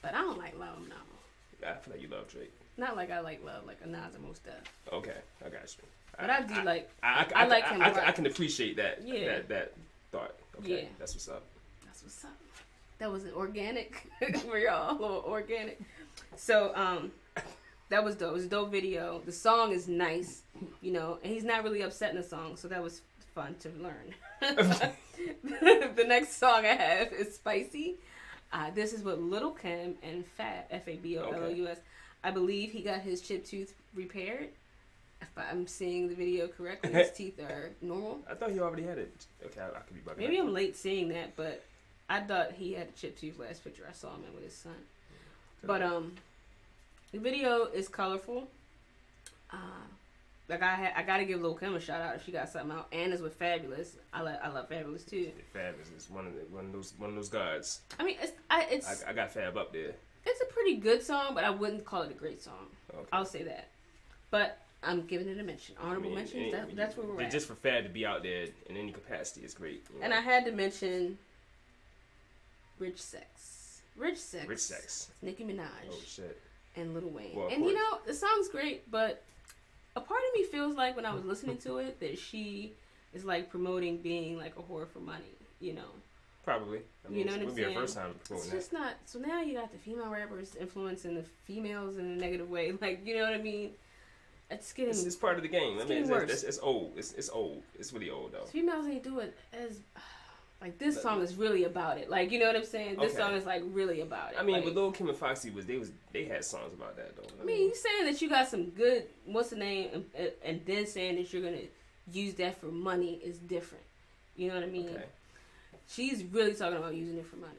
But I don't like Love Him No. I feel like you love Drake. Not like I like Love, like a Nas and most stuff. Okay, I got you. But I do like. I like him. I can appreciate that. Yeah. That thought. Okay, Yeah. that's what's up. That's what's up. That was an organic for y'all, a little organic. So that was dope. It was a dope video. The song is nice, and he's not really upset in the song, so that was fun to learn. The next song I have is Spicy. This is with Lil' Kim and Fab, F-A-B-O-L-O-U-S. I believe he got his chip tooth repaired. If I'm seeing the video correctly, his teeth are normal. I thought he already had it. Okay, I could be bugging. Maybe I'm late seeing that, but I thought he had a chip tooth last picture I saw him in with his son. But the video is colorful. I gotta give Lil' Kim a shout out if she got something out, and it's with Fabulous. I love Fabulous too. Fab is one of those gods. I mean, I got Fab up there. it's a pretty good song, but I wouldn't call it a great song. Okay. I'll say that. But I'm giving it a mention, honorable mentions. That's where we're at. Just for Fab to be out there in any capacity is great. And I had to mention Rich Sex. Rich Sex. Nicki Minaj. Oh shit. And Lil Wayne. Well, and the song's great, but a part of me feels like when I was listening to it that she is like promoting being like a whore for money, Probably. I mean, You know what I'm it would be her saying? first time It's promoting that. just not. So now you got the female rappers influencing the females in a negative way. Like, you know what I mean? It's getting. It's part of the game. It's I mean, getting worse. it's old. It's old. It's really old though. Females ain't do it as. Like, this song is really about it. Like, you know what I'm saying? This Okay. song is like really about it. I mean, like, with Lil' Kim and Foxy they had songs about that though. I mean, you saying that you got some good, what's the name, and then saying that you're gonna use that for money is different. You know what I mean? Okay. She's really talking about using it for money.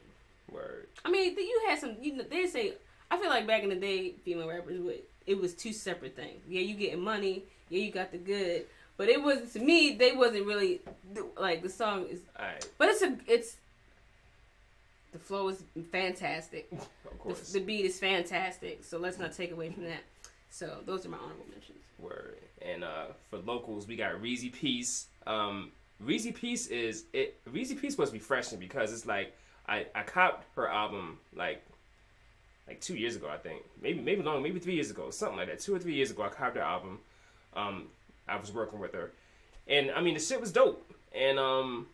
Word. I mean, you had some. They say. I feel like back in the day, female rappers it was two separate things. Yeah, you getting money. Yeah, you got the good. But it wasn't, to me, they wasn't really, like, the song is, Alright. but the flow is fantastic. Of course. The beat is fantastic, so let's not take away from that. So those are my honorable mentions. Word. And for locals, we got Reezy Peace. Reezy Peace was refreshing because it's like I copped her album like 2 years ago, I think. Maybe longer, maybe 3 years ago, something like that. 2 or 3 years ago, I copped her album. I was working with her, and I mean the shit was dope. And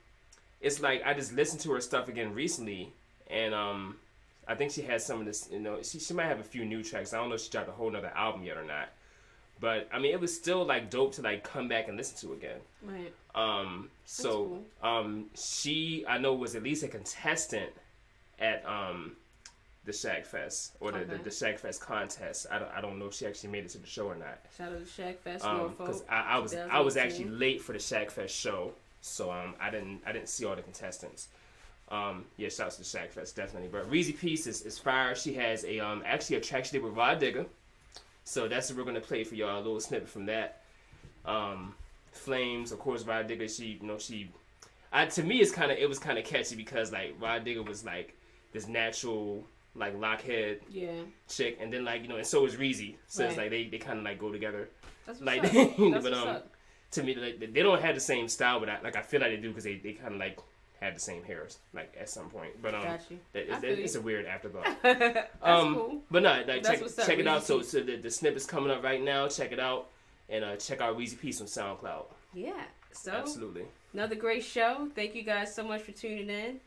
it's like I just listened to her stuff again recently, and I think she has some of this. She might have a few new tracks. I don't know if she dropped a whole nother album yet or not. But I mean, it was still like dope to like come back and listen to again. Right. So cool. She I know was at least a contestant at the Shag Fest or the Shag Fest contest. I don't know if she actually made it to the show or not. Shout out to Shag Fest, because I was actually late for the Shag Fest show, so I didn't see all the contestants. Yeah, shout out to the Shag Fest definitely. But Reezy Peace is fire. She has actually a track she did with Rod Digger. So that's what we're gonna play for y'all, a little snippet from that. Flames, of course, Rod Digger. To me, it was kind of catchy because like Rod Digger was like this natural like lockhead chick, and then and so is Reezy. So it's like they kind of like go together. That's like, what's up. but to me, like, they don't have the same style, but I feel like they do because they kind of like have the same hairs like at some point. But Got you. it's a weird afterthought. That's cool. But no, like That's check it out. So Weezy the snipper's coming up right now. Check it out and check out Weezy Peace on SoundCloud. Yeah. So Absolutely. another great show. Thank you guys so much for tuning in.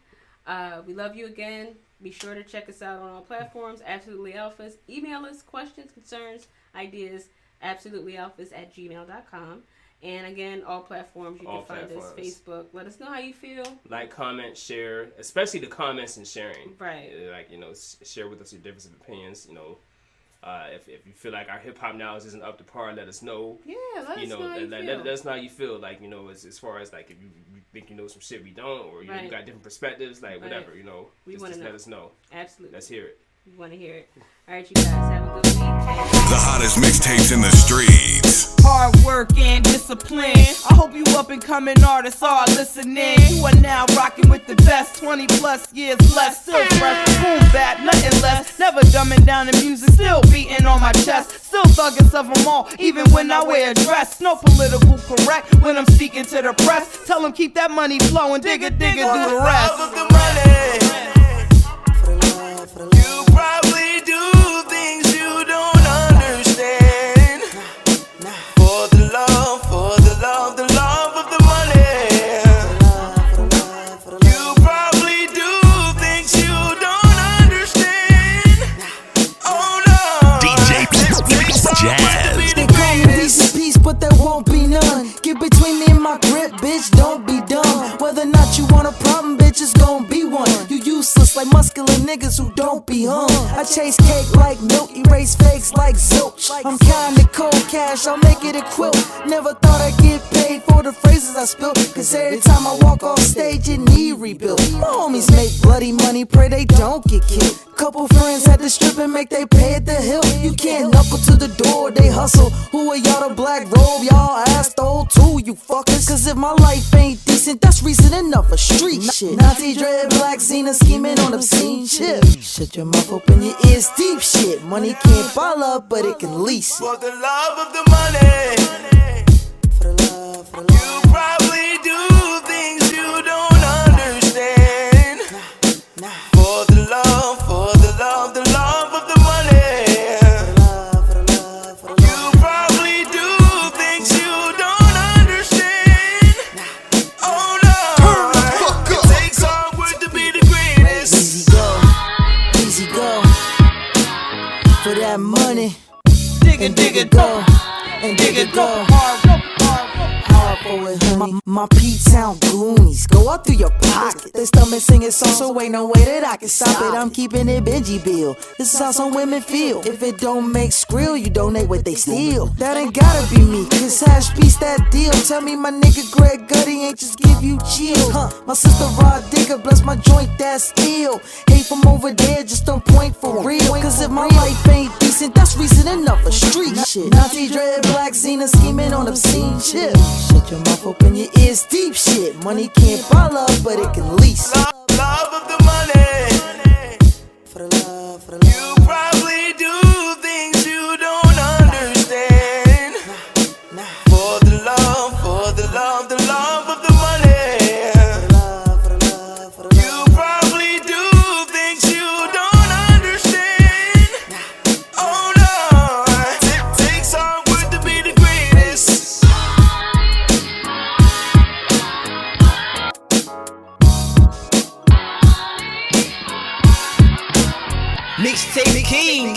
We love you again. Be sure to check us out on all platforms. Absolutely Alphas. Email us questions, concerns, ideas. AbsolutelyAlphas@gmail.com. And again, all platforms you can find us. Facebook. Let us know how you feel. Like, comment, share, especially the comments and sharing. Right. Like, share with us your difference of opinions. If you feel like our hip hop knowledge isn't up to par, let us know. Yeah, let us know how you feel. Let us know how you feel. Like, as far as like if you think you know some shit we don't, or you got different perspectives, like whatever. We want to know. Let us know. Absolutely. Let's hear it. We want to hear it. All right, you guys have a good week. The hottest mixtapes in the streets. Hard work and discipline. I hope you up and coming artists are listening. You are now rocking with the best. 20 plus years less, still fresh. Boom bap, nothing less. Never dumbing down the music, still beating on my chest. Still thugging of them all, even when I wear a dress. No political correct when I'm speaking to the press. Tell them keep that money flowing, digga, do the rest. Love of the money. You probably do things you don't understand. For the love of the money. You probably do things you don't understand. Oh no. DJ Jazz. They call me Weezy Peace, but there won't be none. Get between me and my grip, bitch, don't be dumb. Whether or not you want a problem, bitch, it's gon' be one. You useless like muscular niggas who don't be hung. I chase cake like milk, erase fakes like zilch. I'm kinda cold cash, I'll make it a quilt. Never thought I'd get paid for the phrases I spill. Cause every time I walk off stage, it need rebuilt. My homies make bloody money, pray they don't get killed. Couple friends had to strip and make they pay at the hill. You can't knuckle to the door, they hustle. Who are y'all, the black robe? Y'all ass stole too, you fuckers. Cause if my life ain't decent, that's reason enough for street shit. Nazi dread, black Xena scheming on obscene shit. Shut your mouth, open your ears, deep shit. Money can't buy love, but it can lease it. For the love of the money. For the love, You probably do things you don't understand. For the love of the money. You probably do things you don't understand. Oh no. It takes hard work to be the greatest. Easy go. For that money. Digga, go. And digga go. Hard for it, honey. My P-Town Goonies go out through your pocket. They stomach singing song, so ain't no way that I can stop it. I'm keeping it Benji Bill. This is how some women feel. If it don't make skrill, you donate what they steal. That ain't gotta be me, cause hash piece that deal. Tell me my nigga Greg Gutty ain't just give you chills. My sister Rod Digger bless my joint, that's ill. Hate from over there, just don't point for real. Cause if my life ain't decent, that's reason enough for street shit. Nazi dread, black Xena scheming on obscene shit. Shut your mouth, open your ears, deep shit. Money can't buy love, but it can lease. Love of the money. For the love, You probably do things you don't understand. For the love of the money. You probably do things you don't understand. Oh no. It takes hard work to be the greatest. Mixtape King.